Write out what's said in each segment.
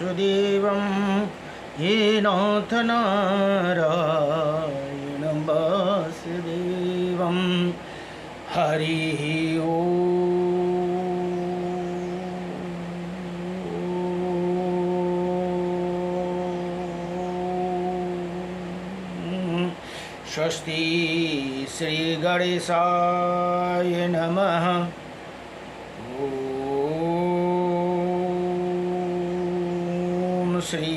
वासुदेवं येनाथ नारायणं वासुदेवं हरिः ओम्। स्वस्ति श्री गणेशाय नमः। ओम श्री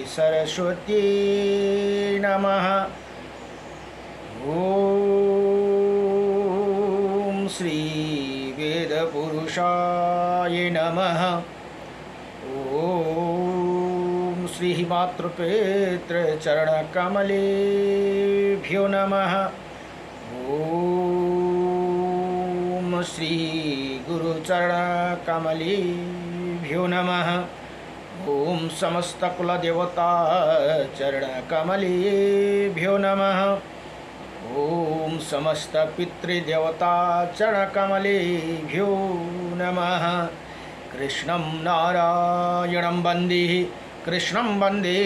सरस्वती नमः। ओम श्री वेदपुरुषाय नमः। ओम श्री मातृपितृचरणकमलेभ्यो नमः। ओम श्री गुरुचरणकमलेभ्यो नमः। ओम समस्त कुलदेवता चरणकमलेभ्यो नमः। ओम समस्त पितृदेवता चरणकमलेभ्यो नमः। कृष्णं नारायणं वन्दे कृष्णं वन्दे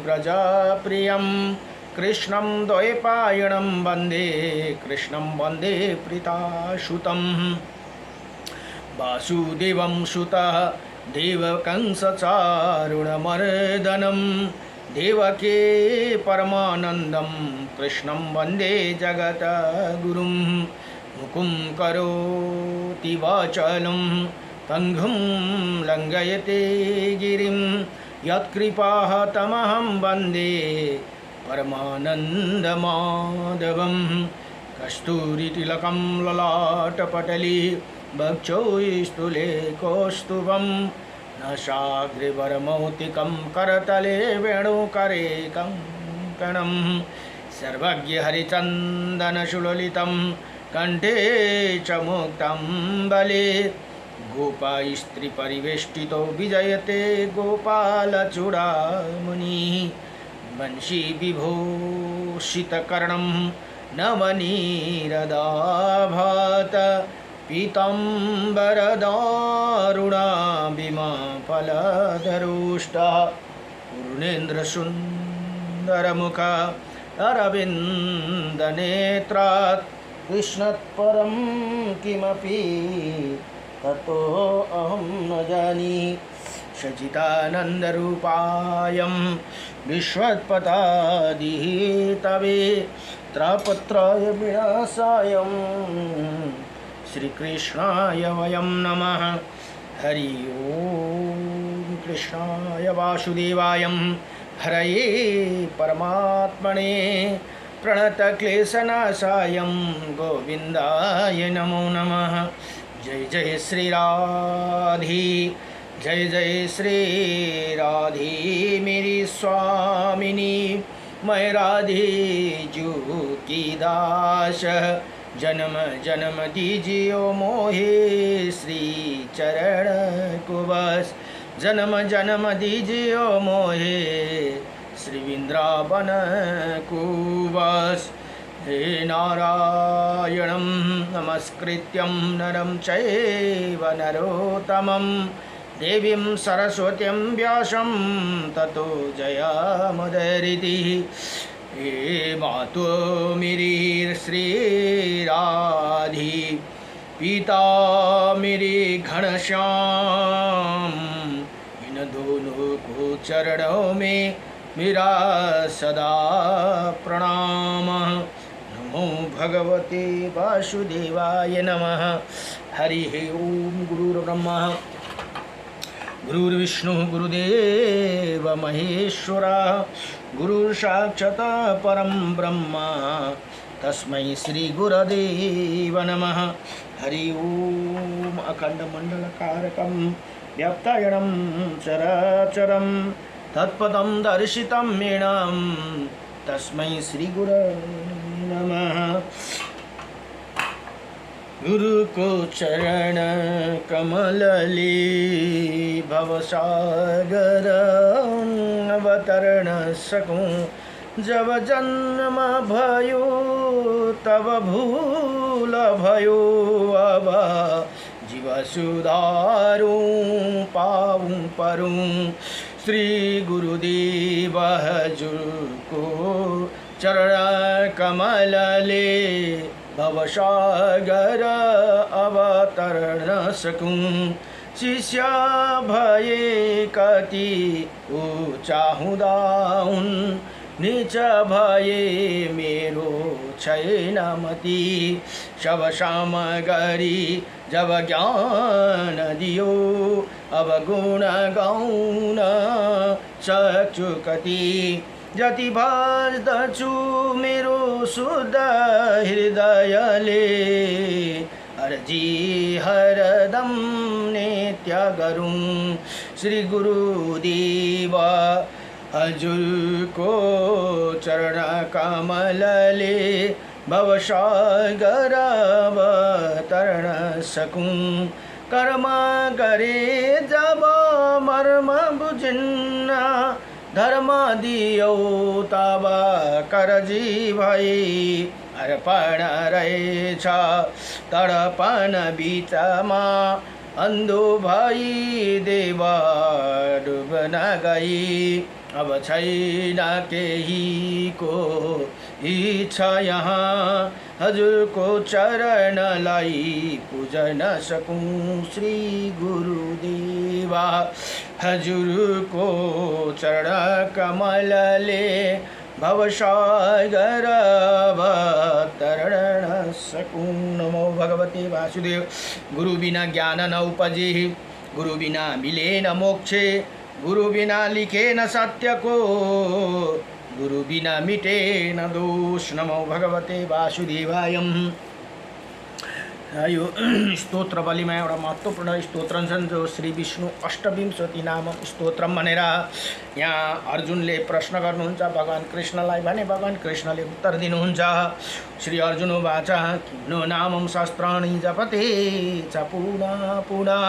प्रजाप्रियं कृष्णं द्वैपायनं वन्दे कृष्णं वन्दे प्रीताशुतं वासुदेवं सुतः देवकंसचारुणमर्दनं देवकी परमानन्दं कृष्णं वन्दे जगद्गुरुं मुकुं करोति वाचालं पंगुं लंघयते गिरिं यत्कृपाः तमहं वन्दे परमानन्दमाधवं कस्तूरितिलकं ललाटपटले वक्षोस्तुले कौस्तुभं नासाग्रवरमौक्तिकं करतले वेणुकरे कङ्कणं सर्वज्ञहरिचन्दनसुललितं कण्ठे च मुक्तं बले गोपास्त्री परिवेष्टितो विजयते गोपालचूडामणिः वंशी विभूषितकर्णं नवनीरदाभात पीताम्बरदारुणाभिमाफलधरुष्टः पूर्णेन्द्रसुन्दरमुख अरविन्दनेत्रात् कृष्णात्परं किमपि ततो अहं न जाने। सच्चिदानन्दरूपायं विश्वोत्पत्यादिहेतवे त्रयपत्राय विनाशायं श्रीकृष्णाय वयं नमः। हरि ओम कृष्णाय वासुदेवाय हरये परमात्मने प्रणतक्लेशनाशाय गोविन्दाय नमो नमः। जय जय श्री राधे जय जय श्री राधे मेरी स्वामिनी मैं राधे जू की दास जन्म जन्म दीजियो मोहे श्री चरण को बस जन्म जन्म दीजियो मोहे श्री वृंदावन को बस। हे नारायणं नमस्कृत्यं नरं चैव नरोत्तमं देवीं सरस्वतीं व्यासं ततो जयामुदीरयेत्। हे मातो मेरी श्री राधे पिता मेरे घनश्याम इन दोनों को चरणों में मेरा सदा प्रणाम। नमो भगवते वासुदेवाय नमः। हरि ओम। गुरुर्ब्रह्मा गुरुर्विष्णु गुरुदेव महेश्वरा गुरुसाक्षात् परं ब्रह्म तस्मै श्री गुरुदेव नमः। हरि ओम। अखंडमंडलकारकं व्याप्तायनं चराचरं तत्पदं दर्शितं येन तस्मै श्री गुरवे नमः। गुरु को चरण कमलले भवसागर अवतरण सकूं जब जन्म भयो तब भूल भयो अब जीव सुधारूं पाऊं परूं श्री गुरुदेव हजुरको चरण कमलले भवसागर अवतरण सकूं। शिष्य भए कति ऊँचा हुँदा हुन्, नीच भए मेरो छैन मति। सब सामग्री जब ज्ञान दियो, अब गुण गाउन सक्छु कति। जति भज्दछु मेरो शुद्ध हृदयले, अर्जी हरदम नित्य गरूं। श्री गुरुदेव हजुरको चरण कमलले भवसागर अवतरण सकूं। कर्म गरे जब मर्म बुझिन्न, धर्म दियो तब करजी भई। अर्पण रहेछ तर्पण बिचमा, अन्धो भई देव डुब्न गई। अब छैन केहीको इच्छा यहाँ, हजुरको चरणलाई पूजन सकूं। श्री गुरुदेवा हजुरको चरण कमलले भवसागर अवतरण सकूं। नमो भगवते वासुदेव। गुरु बिना ज्ञान न उपजे, गुरु बिना मिले न मोक्षे। गुरु बिना लिखे न सत्य को, गुरु बिना मिटे न दोष। नमो भगवते वासुदेवाय। यो स्तोत्र बलिमा एउटा महत्त्वपूर्ण स्तोत्र छन्, जो श्री विष्णु अष्टविंशति नाम स्तोत्रम भनेर यहाँ अर्जुनले प्रश्न गर्नुहुन्छ भगवान कृष्णलाई भने भगवान कृष्णले उत्तर दिनुहुन्छ। श्री अर्जुन उवाच किन्नो नामं शस्त्राणि जपते च पुनः पुनः,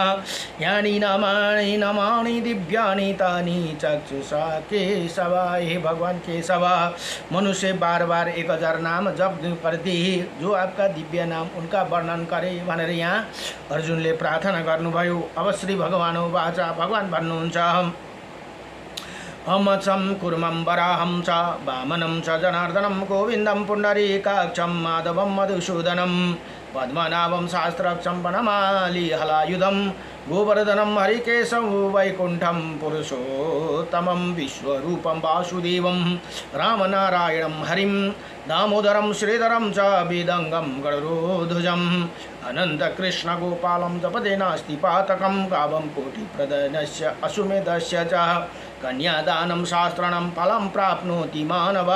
यानि नामानि नमानि दिव्यानि तानि चक्षुषा केशव। हे भगवान केशव, मनुष्य बार बार 1000 नाम जप करते, जो आपका दिव्य नाम उनका वर्णन करे भनेर यहाँ अर्जुनले प्रार्थना गर्नुभयो। अब श्री भगवान उवाच, भगवान भन्नुहुन्छ अमचं कुर्मं वराहं च वामनं च जनार्दनं, गोविन्दं पुण्डरीकाक्षं माधवं मधुसूदनं, पद्मनाभं सहस्राक्षं वनमाली हलायुधं, गोवर्धनं हरिकेशं वैकुण्ठं पुरुषोत्तमं, विश्वरूपं वासुदेवं रामनारायणं हरिं, दामोदरं श्रीधरं च वेदङ्गं गरुडध्वजम्, अनन्तकृष्णगोपालं जपते नास्ति पातकं, गावं कोटिप्रदनस्य अश्वमेधस्य च, कन्यादानं शास्त्राणां फलं प्राप्नोति मानव,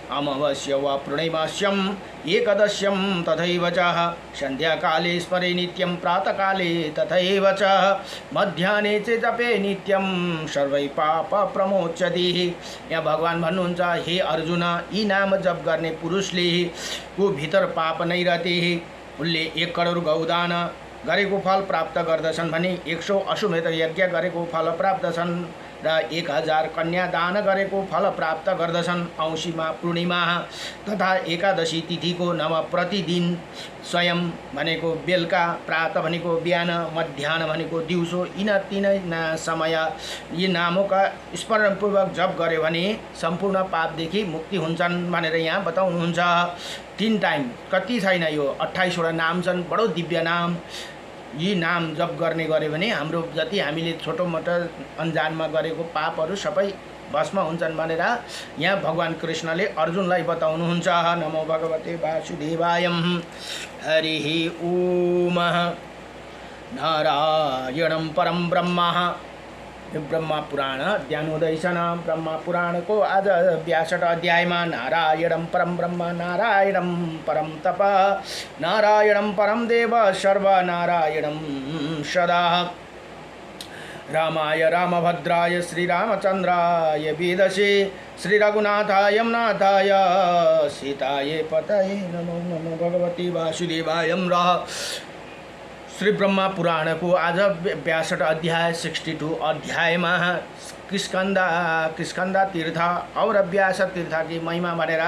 अमावास्य वा पूर्णिमास्यम् एकदश्यं तथैव च, सन्ध्याकाले स्मरे नित्यं प्रातःकाले तथैव च, मध्याह्ने च जपे नित्यं सर्वै पाप प्रमोच्यति। यहाँ भगवान भन्नुहुन्छ, हे अर्जुन, यी नाम जप गर्ने पुरुषले को भित्र पाप नै रहते, उनले 1 करोड गौदान गरेको फल प्राप्त गर्दछन् भने 100 अश्वमेध यज्ञ गरेको फल प्राप्तछन् र 1000 कन्या दान गरेको फल प्राप्त गर्दछन्। औँसीमा पूर्णिमा तथा एकादशी तिथिको नव प्रतिदिन स्वयं भनेको बेलुका, प्रात भनेको बिहान, मध्याह्न भनेको दिउँसो, यिन तीनै समय यी नामका स्मरणपूर्वक जप गर्यो भने सम्पूर्ण पापदेखि मुक्ति हुन्छन् भनेर यहाँ बताउनुहुन्छ। 3 टाइम कति छैन, यो 28 वटा नाम छन्, बडो दिव्य नाम। यी नाम जप गर्ने गऱ्यो भने हाम्रो जति हामीले छोटो मोटो अन्जानमा गरेको पापहरू सबै भस्म हुन्छन् भनेर यहाँ भगवान कृष्णले अर्जुनलाई बताउनुहुन्छ। नमो भगवते वासुदेवाय। हरिः ओम। नारायणं परम ब्रह्म। ब्रह्मा पुराण ध्यान हुँदैछन्। ब्रह्मा पुराणको आज 62 अध्यायमा नारायणं परम ब्रह्म, नारायणं परम तप, नारायणं परम देव, सर्वनारायणं सदा। रामाय रामभद्राय श्रीरामचन्द्राय वेदसे, श्रीरघुनाथाय नाथाय सीताय पतये नमो। नमो भगवते वासुदेवाय। श्री ब्रह्मा पुराणको आज 62 अध्याय 62 अध्यायमा किष्कन्धा तीर्थ और व्यास तीर्थकी महिमा भनेर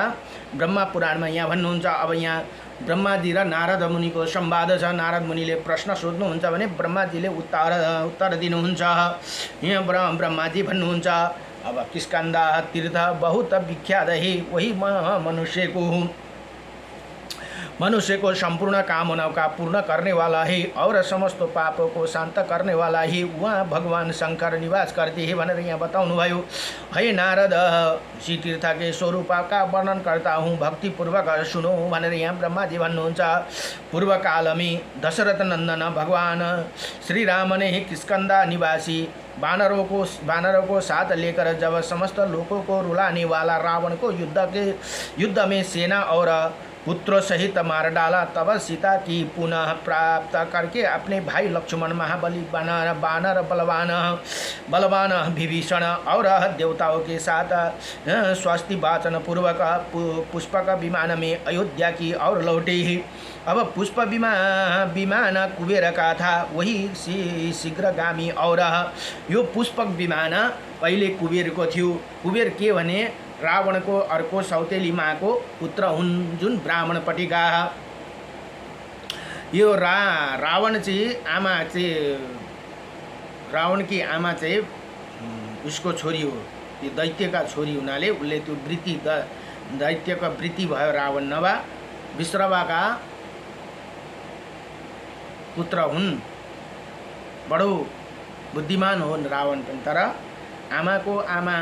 ब्रह्मा पुराणमा यहाँ भन्नुहुन्छ। अब यहाँ ब्रह्माजी र नारद मुनिको संवाद छ। नारद मुनिले प्रश्न सोध्नुहुन्छ भने ब्रह्माजीले उत्तर दिनुहुन्छ। यहाँ ब्रह्माजी भन्नुहुन्छ, अब किष्किन्धा तीर्थ बहुत विख्यात है, वही मनुष्य को संपूर्ण कामनाओं का पूर्ण करने वाला है और समस्त पापों को शांत करने वाला है। वहाँ भगवान शंकर निवास करते हैं भनेर यहाँ बताउनु भयो। हे नारद, श्री तीर्थ के स्वरूप का वर्णन करता हूँ, भक्तिपूर्वक सुनो भनेर यहाँ ब्रह्माजी भन्नुहुन्छ। पूर्व काल में दशरथ नंदन भगवान श्री राम ने किष्किंधा निवासी बानरों को साथ लेकर जब समस्त लोगों को रुलाने वाला रावण को युद्ध में सेना और पुत्रों सहित मार डाला, तब सीता की पुनः प्राप्त करके अपने भाई लक्ष्मण, महाबली बानर बलवान विभीषण और देवताओं के साथ स्वस्ति वाचन पूर्वक पुष्पक विमान में अयोध्या की और लौटे। अब पुष्प विमान कुबेर का था, वही शीघ्रगामी। और यो पुष्पक विमान पहिले कुबेरको थियो। कुबेर के भने रावण को अर्को सौतेली माको पुत्र हुन्, जुन ब्राह्मणपट्टिका। यो रावण चाहिँ आमा चाहिँ रावणकी आमा चाहिँ उसको छोरी हो, यो दैत्यका छोरी हुनाले उसले त्यो वृत्ति दैत्यको वृत्ति भयो रावण, नभए विश्रवाका पुत्र हुन्। बडो बुद्धिमान हुन् रावण पनि, तर आमाको आमा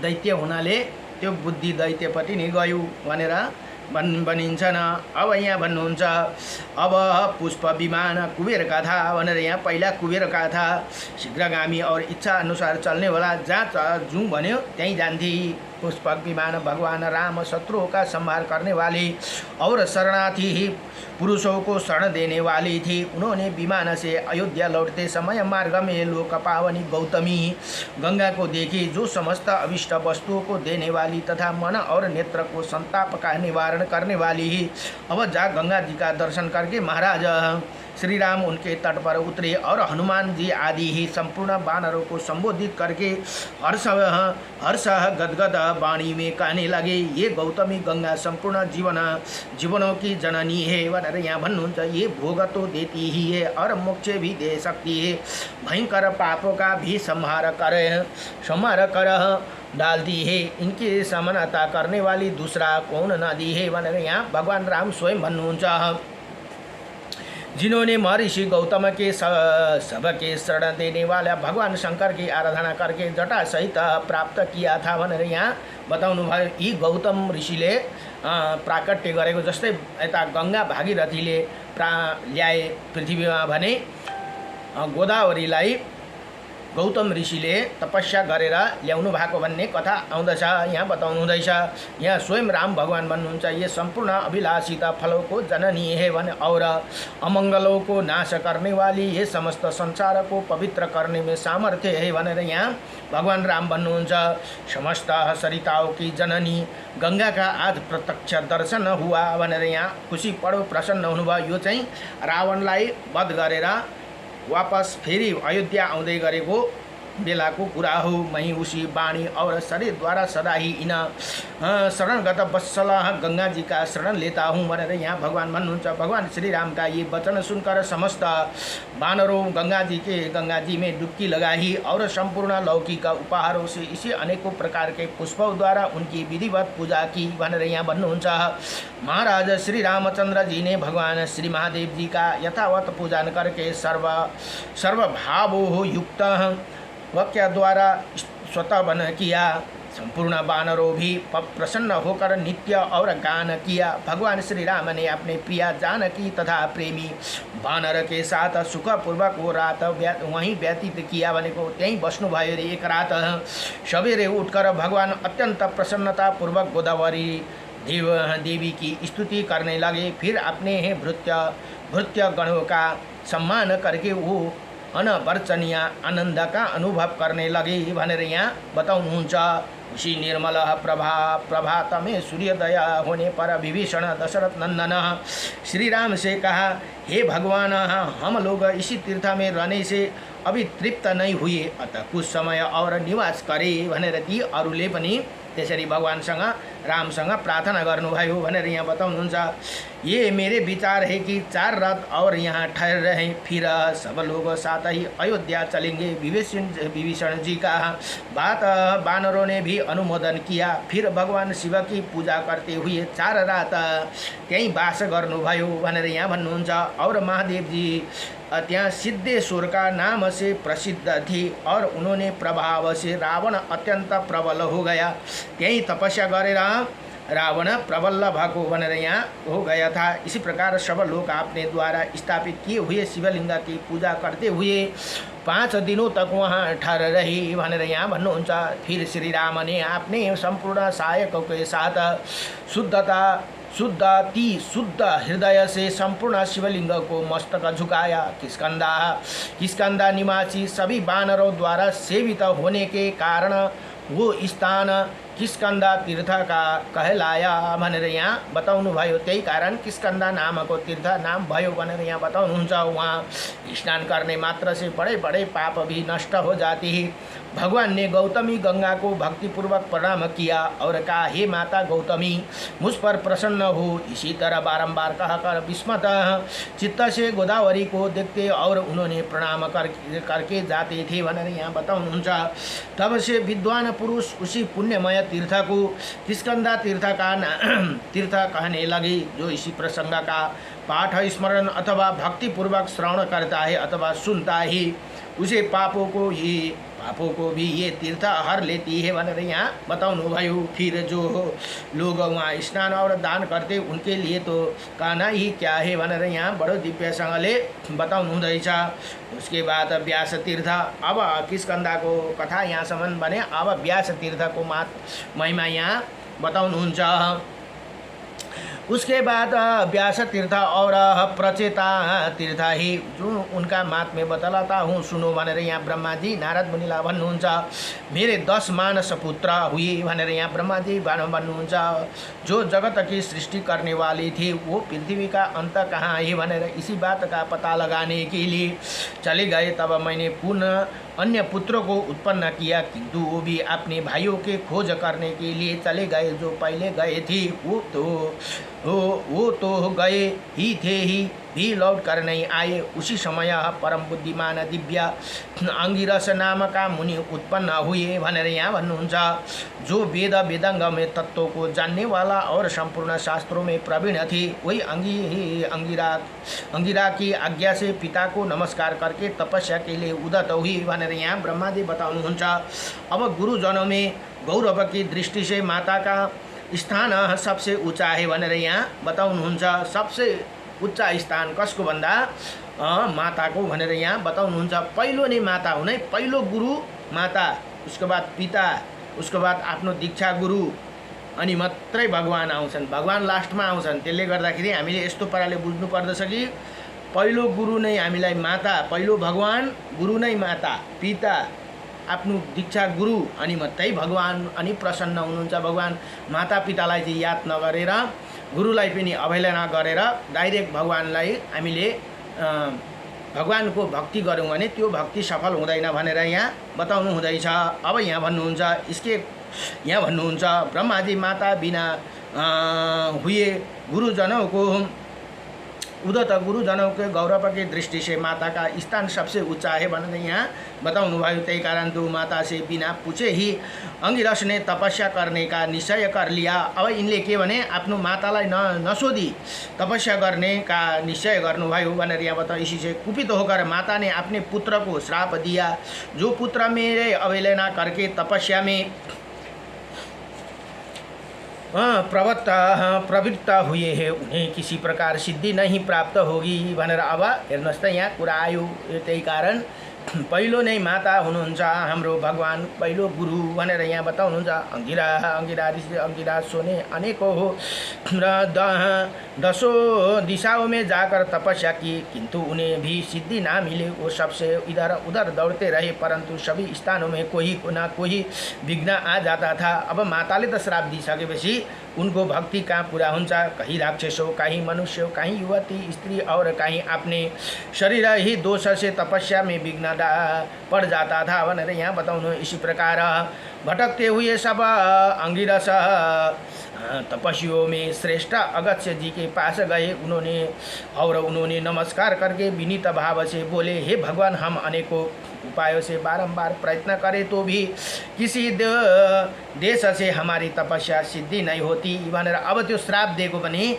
दैत्य हुनाले त्यो बुद्धि दैत्यपट्टि नै गयो भनेर भनिन्छ न। अब यहाँ भन्नुहुन्छ, अब पुष्प विमान कुबेर का था भनेर यहाँ पहिला कुबेर का था, शीघ्रगामी और इच्छा अनुसार चल्ने वाला, जहाँ जुँ भन्यो त्यहीँ जान्थे। पुष्पक विमान भगवान राम शत्रुओं का संहार करने वाले और शरणार्थी पुरुषों को शरण देने वाली थी। उन्होंने विमान से अयोध्या लौटते समय मार्ग में लोक पावनी गौतमी गंगा को देखी, जो समस्त अभिष्ट वस्तुओं को देने वाली तथा मन और नेत्र को संताप का निवारण करने वाली ही। अब जहाँ गंगा जी का दर्शन करके महाराज श्री राम उनके तट पर उतरे और हनुमान जी आदि ही संपूर्ण वानरों को संबोधित करके हर्ष गदगद वाणी में कहने लगे, ये गौतमी गंगा संपूर्ण जीवनों की जननी है भनेर यहाँ भन्नुहुन्छ। ये भोग तो देती ही है और मोक्ष भी दे सकती है, भयंकर पापों का भी संहार कर डालती है, इनकी समानता करने वाली दूसरा कौन नदी है भनेर यहाँ भगवान राम स्वयं भन्नुहुन्छ। जिन्होंने महर्षि गौतम के सबके शरण देने वाला भगवान शंकर की आराधना करके जटा सहित प्राप्त किया था भनेर यहाँ बताउनु भयो। यी गौतम ऋषिले प्राकट्य गरेको जस्तै यता गंगा भागीरथीले ल्याए पृथ्वीमा भने गोदावरीलाई गौतम ऋषिले तपस्या गरेर ल्याउनु भएको भन्ने कथा आउँदछ। यहाँ बताउनु हुँदैछ। यहाँ स्वयं राम भगवान भन्नुहुन्छ, ये संपूर्ण अभिलाषिता फलों को जननी है भने और अमंगलों को नाश करने वाली, ये समस्त संसार को पवित्र करने में सामर्थ्य है भनेर यहाँ भगवान राम भन्नुहुन्छ। समस्त सरिताओं की जननी गंगा का आज प्रत्यक्ष दर्शन हुआ भनेर यहाँ खुसी पढो प्रसन्न हुनुभयो। यो चाहिँ रावणलाई वध गरेर वापस फेरि अयोध्या आउँदै गरेको बेलाको कुरा हो। मही उसी वाणी और शरीर द्वारा सदा ही इन शरणगत वत्सल गंगा जी का शरण लेता हूँ भनेर यहाँ भगवान भन्नुहुन्छ। भगवान श्री राम का ये वचन सुनकर समस्त वानरों गंगा जी में डुबकी लगाई और संपूर्ण लौकिक उपहारों से इसी अनेकों प्रकार के पुष्पों द्वारा उनकी विधिवत पूजा की भनेर यहाँ भन्नुहुन्छ। महाराज श्री रामचंद्र जी ने भगवान श्री महादेव जी का यथावत पूजन करके सर्वभावो युक्त वाक्य द्वारा स्वतः बन किया। संपूर्ण वानरों भी प्रसन्न होकर नित्य और गान किया। भगवान श्री राम ने अपने प्रिया जानकी तथा प्रेमी वानर के साथ सुखपूर्वक वो रात वहीं व्यतीत किया भनेको त्यहीं बस्नुभयो रे। एक रात सवेरे उठकर भगवान अत्यंत प्रसन्नता पूर्वक गोदावरी देवी की स्तुति करने लगे। फिर अपने भृत्य गणों का सम्मान करके वो अनवर्चनीय आनंद का अनुभव करने लगे भनेर यहाँ बताउनुहुन्छ। उसी निर्मल प्रभात में सूर्योदय होने पर विभीषण दशरथ नंदन श्री राम से कहा, हे भगवान, हम लोग इसी तीर्थ में रहने से अभी तृप्त नहीं हुए, अतः कुछ समय और निवास करे भनेर ती अरूले पनि त्यसरी भगवानसँग रामसँग प्रार्थना गर्नुभयो भनेर यहाँ बताउनुहुन्छ। ये मेरे विचार है कि 4 रात और यहाँ ठहर रहे, फिर सब लोग साथ ही अयोध्या चलेंगे। विभीषण जी का बात वानरों ने भी अनुमोदन किया। फिर भगवान शिव की पूजा करते हुए 4 रात त्यहीँ बास गर्नुभयो भनेर यहाँ भन्नुहुन्छ। और महादेव जी त्यहाँ सिद्धेश्वर का नाम से प्रसिद्ध थे और उन्होंने प्रभाव से रावण अत्यंत प्रबल हो गया। त्यहीं तपस्या गरेर रावण प्रबल भएको भनेर यहाँ हो गया था। इसी प्रकार सब लोग अपने द्वारा स्थापित किए हुए शिवलिंग की पूजा करते हुए 5 दिनों तक वहाँ ठहर रहे भनेर यहाँ भन्नुहुन्छ। फिर श्री राम ने अपने संपूर्ण सहायकों के साथ शुद्ध हृदय से संपूर्ण शिवलिंग को मस्तक झुकाया। किष्किंधा निवासी सभी वानरों द्वारा सेवित होने के कारण वो स्थान किष्किंधा तीर्थ का कहलाया भनेर यहाँ बताउनुभयो। त्यही कारण किष्किंधा नामको तीर्थ नाम भयो भनेर यहाँ बताउनुहुन्छ। वहाँ स्नान करने मात्र से बड़े बड़े पाप भी नष्ट हो जाते हैं। भगवान ने गौतमी गंगा को भक्तिपूर्वक प्रणाम किया और कहा, हे माता गौतमी, मुझ पर प्रसन्न हो। इसी तरह बारंबार कहकर विस्मत चित्त से गोदावरी को देखते और उन्होंने प्रणाम करके जाते थे भनेर यहाँ बताउनुहुन्छ। तब से विद्वान पुरुष उसी पुण्यमय तीर्थ को किष्किंधा तीर्थ कहने लगे। जो इसी प्रसंग का पाठ स्मरण अथवा भक्तिपूर्वक श्रवण करता है अथवा सुनता है, उसे पापों को भी ये तीर्थ हर लेती है भनेर यहाँ बताउनु भयो। फिर जो लोग वहाँ स्नान और दान करते उनके लिए तो कहना ही क्या है भनेर यहाँ बडो दिव्यसँगले बताउनु हुँदैछ। उसके बाद व्यास तीर्थ, अब किष्किंधाको कथा यहाँसम्म भने अब व्यास तीर्थको महिमा यहाँ बताउनुहुन्छ। उसके बाद व्यास तीर्थ और प्रचेता तीर्थ ही जो उनका महात्म्य बतलाता हूँ, सुनो भनेर यहाँ ब्रह्मा जी नारद मुनिलाई भन्नुहुन्छ। मेरे 10 मानस पुत्र हुए भनेर यहाँ ब्रह्मा जी भन्नुहुन्छ। जो जगत की सृष्टि करने वाले थे वो पृथ्वी का अंत कहाँ है भनेर इसी बात का पता लगाने के लिए चले गए। तब मैंने पुनः अन्य पुत्रों को उत्पन्न किया, किंतु वो भी अपने भाइयों के खोज करने के लिए चले गए। जो पहले गए थे वो तो गए ही थे ही भी लौट कर नहीं आए। उसी समय परम बुद्धिमान दिव्य अंगिरस नाम का मुनि उत्पन्न हुए भनेर यहाँ भन्नुहुन्छ। जो वेद वेदांग में तत्वों को जानने वाला और संपूर्ण शास्त्रों में प्रवीण थे, वही अंगिरा की आज्ञा से पिता को नमस्कार करके तपस्या के लिए उदत हुई भनेर यहाँ ब्रह्मा जी बताउनुहुन्छ। अब गुरुजनों में गौरव की दृष्टि से माता का स्थान सबसे ऊंचा है भनेर यहाँ बताउनुहुन्छ। सबसे उच्च स्थान कसको भन्दा माताको भनेर यहाँ बताउनुहुन्छ। पहिलो नै माता हुने, पहिलो गुरु माता, उसको बाद पिता, उसको बाद आफ्नो दीक्षा गुरु, अनि मात्रै भगवान आउँछन्। भगवान लास्टमा आउँछन्। त्यसले गर्दाखेरि हामीले यस्तो पाराले बुझ्नु पर्दछ कि पहिलो गुरु नै हामीलाई माता, पहिलो भगवान, गुरु नै माता, पिता, आफ्नो दीक्षा गुरु, अनि मात्रै भगवान, अनि प्रसन्न हुनुहुन्छ भगवान। माता पितालाई चाहिँ याद नगरेर, गुरुलाई पनि अवहेलना गरेर डाइरेक्ट भगवानलाई हामीले भगवानको भक्ति गऱ्यौँ भने त्यो भक्ति सफल हुँदैन भनेर यहाँ बताउनु हुँदैछ। अब यहाँ भन्नुहुन्छ ब्रह्माजी माता बिना हुए गुरुजनों को उदत गुरुजनों के गौरव की दृष्टि से माता का स्थान सबसे ऊंचा है भनेर यहाँ बताउनु भयो। त्यही कारण तो माता से बिना पूछे ही अंगिरस ने तपस्या करने का निश्चय कर लिया। अब इनले के भने आफ्नो मातालाई नसोधी तपस्या करने का निश्चय गर्नुभयो भनेर यहाँ बताउँ। इसी से कुपित होकर माता ने अपने पुत्र को श्राप दिया। जो पुत्र मेरे अवहेलना करके तपस्या में प्रवृत्त हुए हैं, उन्हें किसी प्रकार सिद्धि नहीं प्राप्त होगी भनेर अब हेर्नुहोस् त यहाँ कुरा आयो। त्यही कारण पहिलो नै माता हुनुहुन्छ हाम्रो भगवान, पहिलो गुरु भनेर यहाँ बताउनुहुन्छ। अंगिरा सोने अनेकों हो र 10 दिशाओं में जाकर तपस्या की, किंतु उन्हें भी सिद्धि ना मिले। वो सबसे इधर उधर दौड़ते रहे, परंतु सभी स्थानों में कोई न कोई विघ्न आ जाता था। अब माताले त श्राप दिइसकेपछि उनको भक्ति कहाँ पुरा हुन्छ। कहीँ राक्षस हो, कहीं मनुष्य हो, कहीं युवती स्त्री और कहीं अपने शरीर ही दोष से तपस्या में विघ्न पड़ जाता था भनेर यहाँ बताउनु। इसी प्रकार भटकते हुए सब अंगिरस तपस्वियों में श्रेष्ठ अगस्त्य जी के पास गए। उन्होंने नमस्कार करके विनीत भाव से बोले, हे भगवान, हम अनेकों उपायों से बारंबार प्रयत्न करें तो भी किसी देश से हमारी तपस्या सिद्धि नहीं होती भनेर अब त्यो श्राप दिएको पनि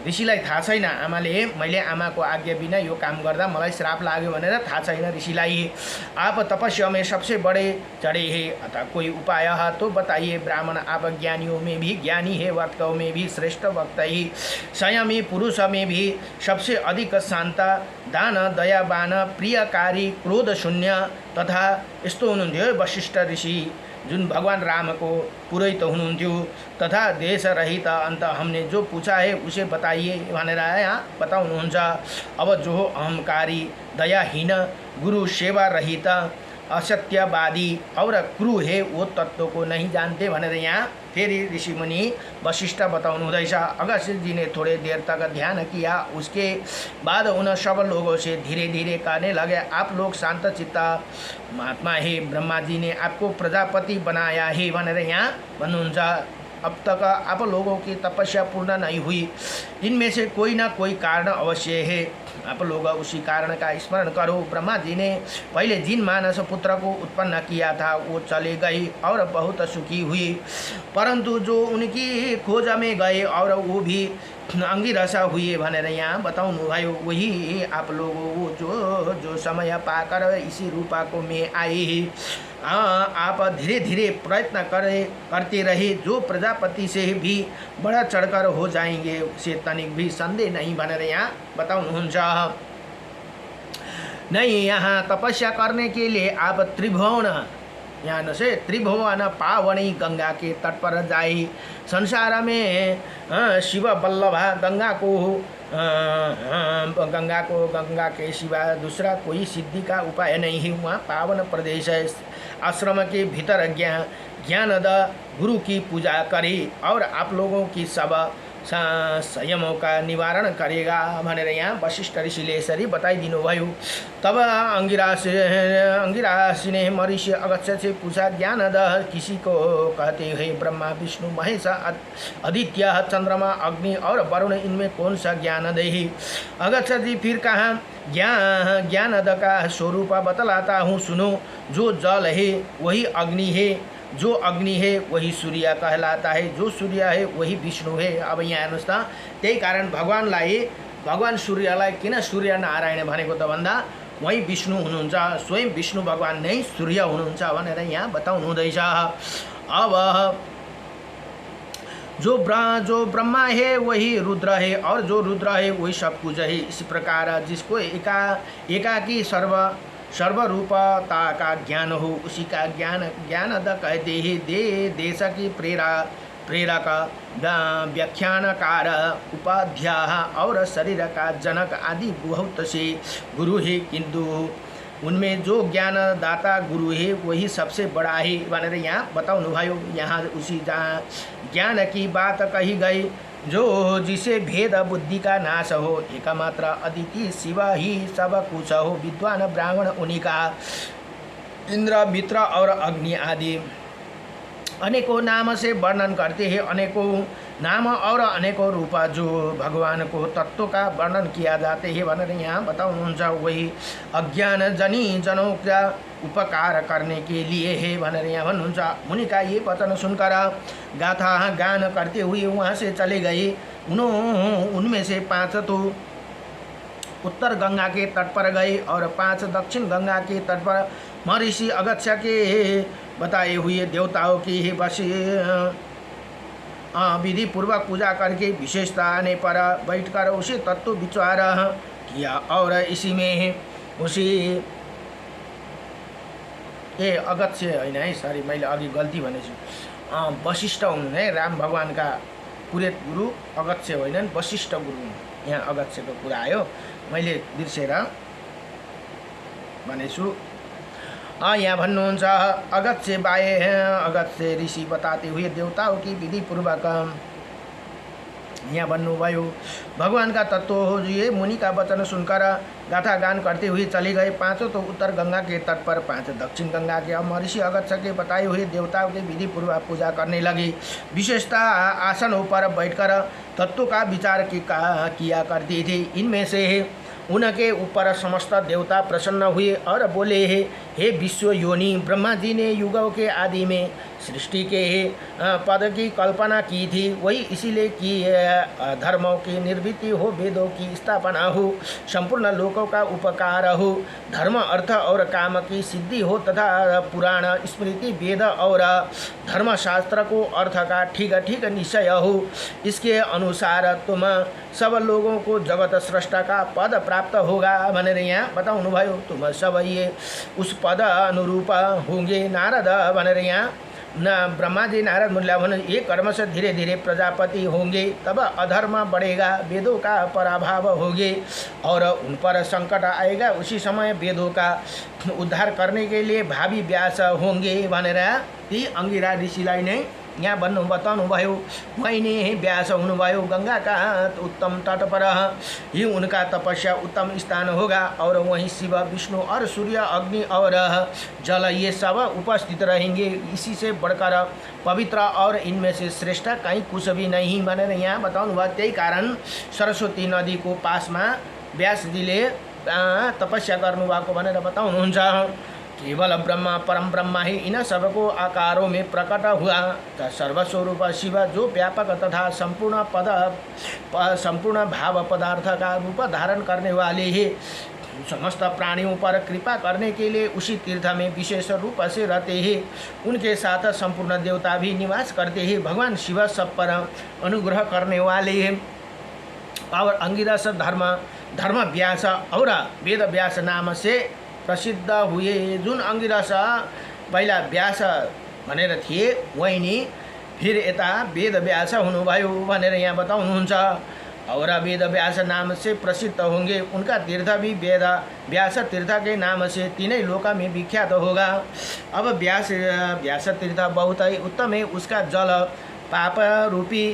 ऋषिलाई थाहा छैन। आमाले मैले आमाको आज्ञा बिना यो काम गर्दा मलाई श्राप लाग्यो भनेर थाहा छैन ऋषिलाई। आप तपस्या में सबसे बड़े चढ़े हैं, अतः कोई उपाय है तो बताइए। ब्राह्मण आप ज्ञानियों में भी ज्ञानी है, वक्ताओं में भी श्रेष्ठ वक्ता ही, संयमी पुरुष में भी सबसे अधिक शान्त, दान दयावान, प्रियकारी, क्रोध शून्य तथा यस्तो हुनुहुन्थ्यो वशिष्ठ ऋषि जुन भगवान राम को पुरोहित हुनुहुन्थ्यो तथा देश रहित। अंत हमने जो पूछा है उसे बताइए भनेर यहाँ बताउनुहुन्छ। अब जो अहंकारी, दयाहीन, गुरु सेवा रहित, असत्यवादी और क्रूर है वो तत्व को नहीं जानते भनेर यहाँ फेरि ऋषि मुनि वशिष्ठ बताउनु हुँदैछ। अगस्त्य जी ने थोड़े देर तक ध्यान किया। उसके बाद उन सब लोगों से धीरे धीरे कहने लगे, आप लोग शांत चित्त महात्मा है, ब्रह्मा जी ने आपको प्रजापति बनाया है भनेर यहाँ भन्नुहुन्छ। अब तक आप लोगों की तपस्या पूर्ण नहीं हुई, इनमें से कोई ना कोई कारण अवश्य है। आप लोग उसी कारण का स्मरण करो। ब्रह्मा जी ने पहले जिन मानस पुत्र को उत्पन्न किया था वो चले गए और बहुत सुखी हुई, परंतु जो उनकी खोज में गए और वो भी अंगिरसा हुए भनेर यहाँ बताउनु भयो। वही आप लोगों जो समय पाकर इसी रूपा को में आए। आप धीरे धीरे प्रयत्न करते रहे, जो प्रजापति से भी बड़ा चढ़कर हो जाएंगे उसे तनिक भी संदेह नहीं भनेर यहाँ बताउनुहुन्छ। नहीं, यहाँ तपस्या करने के लिए आप यहाँ से त्रिभुवन पावनी गंगा के तट पर जाए। संसार में शिव वल्लभा गंगा के सिवा दूसरा कोई सिद्धि का उपाय नहीं है। वहाँ पावन प्रदेश है। आश्रम के भीतर ज्ञानद गुरु की पूजा करे और आप लोगों की सब संयमों का निवारण करेगा भनेर यहाँ वशिष्ठ ऋषिले यसरी बताइदिनु भयो। तब अंगिरासी ने महर्षि अगस्त्य से पूछा, ज्ञानद किसी को कहते हैं? ब्रह्मा, विष्णु, महेश, आदित्य, चंद्रमा, अग्नि और वरुण, इनमें कौन सा ज्ञानद है? अगस्त्य जी फिर कहा, ज्ञानद का स्वरूप बतलाता हूँ, सुनो। जो जल है वही अग्नि है, जो अग्नि है वही सूर्य कहलाता है, जो सूर्य है वही विष्णु है। अब यहाँ हेर्नुहोस् त, त्यही कारण भगवान सूर्यलाई किन सूर्य नारायण भनेको त भन्दा वही विष्णु हुनुहुन्छ, स्वयं विष्णु भगवान नै सूर्य हुनुहुन्छ भनेर यहाँ बताउनु हुँदैछ। अब जो ब्रह्मा है वही रुद्र है और जो रुद्र है वही सब कुछ है। इस प्रकार जिसको एकाकी सर्वरूपता का ज्ञान हो उसी का ज्ञानद कहते हैं। देश की प्रेरक, व्याख्यानकार, उपाध्याय और शरीर का जनक आदि बहुत से गुरु है, किंतु उनमें जो ज्ञानदाता गुरु है वही सबसे बड़ा है भनेर यहाँ बताउनु भयो। यहाँ उसी जहाँ ज्ञान की बात कही गई, जो जिसे भेद बुद्धि का नाश हो, एकमात्र अदिति शिव ही सब कुछ हो। विद्वान ब्राह्मण उन्हीं का, इंद्र, मित्र और अग्नि आदि अनेकों नाम से वर्णन करते हैं। अनेकों नाम और अनेकों रूप जो भगवान को तत्व का वर्णन किया जाते हैं भनेर यहाँ बताउनुहुन्छ। वही अज्ञान जनों का उपकार करने के लिए है भनेर यहाँ भन्नुहुन्छ। मुनि का ये वचन सुनकर गाथा गान करते हुए वहाँ से चले गए। उनमें से 5 तो उत्तर गंगा के तट पर गए और 5 दक्षिण गंगा के तट पर महर्षि अगस्त्य के बताए हुए देवताओं की विधि पूर्वक पूजा करके विशेष आने पर बैठकर उसे तत्व विचार किया। और इसी में उसी अगस्त्य होइन है, सरी मैले अघि गल्ती भनेछु। वशिष्ठ हुनु है, राम भगवान का पुरेत गुरु अगस्त्य होइनन्, वशिष्ठ गुरु। यहाँ अगस्त्यको कुरा आयो, मैले बिर्सेर भनेछु। यहाँ भन्नुहुन्छ अगत्य बाए अगत्य ऋषि बताते हुए देवताओं की विधि पूर्वक यहाँ भन्नुभयो भगवान का तत्व हो ये मुनि का वचन सुनकर गाथा गान करते हुए चले गए। पांचों तो उत्तर गंगा के तट पर, पांच दक्षिण गंगा के। अब महर्षि अगस्त्य के बताए हुए देवताओं के विधि पूर्वक पूजा करने लगे। विशेषता आसनों पर बैठकर तत्वों का विचार किया करते थे। इनमें से उनके ऊपर समस्त देवता प्रसन्न हुए और बोले हे विश्व योनि, ब्रह्मा जी ने युगों के आदि में सृष्टि के पद की कल्पना की थी, वही इसीलिए कि धर्मों की निर्वृत्ति हो, वेदों की स्थापना हो, संपूर्ण लोकों का उपकार हो, धर्म अर्थ और काम की सिद्धि हो तथा पुराण स्मृति वेद और धर्मशास्त्र को अर्थ का ठीक ठीक निश्चय हो। इसके अनुसार तुम सब लोगों को जगत सृष्टा का पद प्राप्त होगा भनेर यहाँ बताउनुभयो। तुम सब ये उस पद अनुरूप होंगे नारद भनेर यहाँ ब्रह्मा जी नारद मुनिला भने ये कर्म से धीरे धीरे प्रजापति होंगे, तब अधर्म बढ़ेगा, वेदों का पराभाव होगे और उन पर संकट आएगा। उसी समय वेदों का उद्धार करने के लिए भावी व्यास होंगे भनेर ती अंगिरा ऋषिलाई नै यहाँ बताउनुभयो। वहीं ने व्यास हुनुभयो। गंगा का उत्तम तट पर ही उनका तपस्या उत्तम स्थान होगा और वहीं शिव विष्णु और सूर्य अग्नि और जल ये सब उपस्थित रहेंगे। इसी से बढ़कर पवित्र और इनमें से श्रेष्ठ कहीं कुछ भी नहीं भनेर यहाँ बताउनुभयो। त्यही कारण सरस्वती नदी को पास में व्यास जी ले तपस्या गर्नुभएको भनेर बताउनुहुन्छ। केवल ब्रह्मा परम ब्रह्मा ही इन सबको आकारों में प्रकट हुआ। सर्वस्वरूप शिव जो व्यापक तथा संपूर्ण भाव पदार्थ का रूप धारण करने वाले हैं, समस्त प्राणियों पर कृपा करने के लिए उसी तीर्थ में विशेष रूप से रहते हैं। उनके साथ संपूर्ण देवता भी निवास करते हैं। भगवान शिव सब पर अनुग्रह करने वाले हैं। और अंगिरस धर्म व्यास और वेद व्यास नाम से प्रसिद्ध हुए। जुन अंगिरस पहिला व्यास भनेर थिए, वही नि फिर यता वेद व्यास हुनुभयो भनेर यहाँ बताउनुहुन्छ। और वेद व्यास नाम से प्रसिद्ध होंगे। उनका तीर्थ भी वेद व्यास तीर्थ के नाम से तीनों लोक में विख्यात होगा। अब व्यास तीर्थ बहुत ही उत्तम है। उसका जल पाप रूपी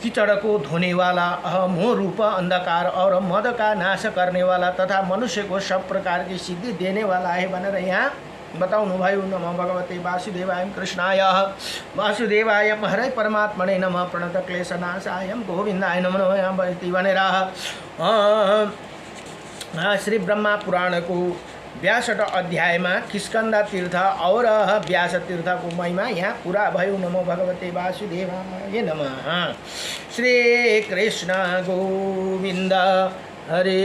कीचड़ को धोने वाला, मोह रूप अंधकार और मद का नाश करने वाला तथा मनुष्य को सब प्रकार की सिद्धि देने वाला है भनेर यहाँ बताउनुभयो। नमो भगवते वासुदेवाय कृष्णाय वासुदेवाय हरै परमात्मने नमः प्रणत क्लेशनाशाय गोविन्दाय नमो नमः भनेर श्री ब्रह्मा पुराण को 62 अध्याय में किष्कंधा तीर्थ और व्यास तीर्थ को महिमा यहाँ पूरा भयो। नमो भगवते वासुदेवाय नमः। श्री कृष्ण गोविंद हरे।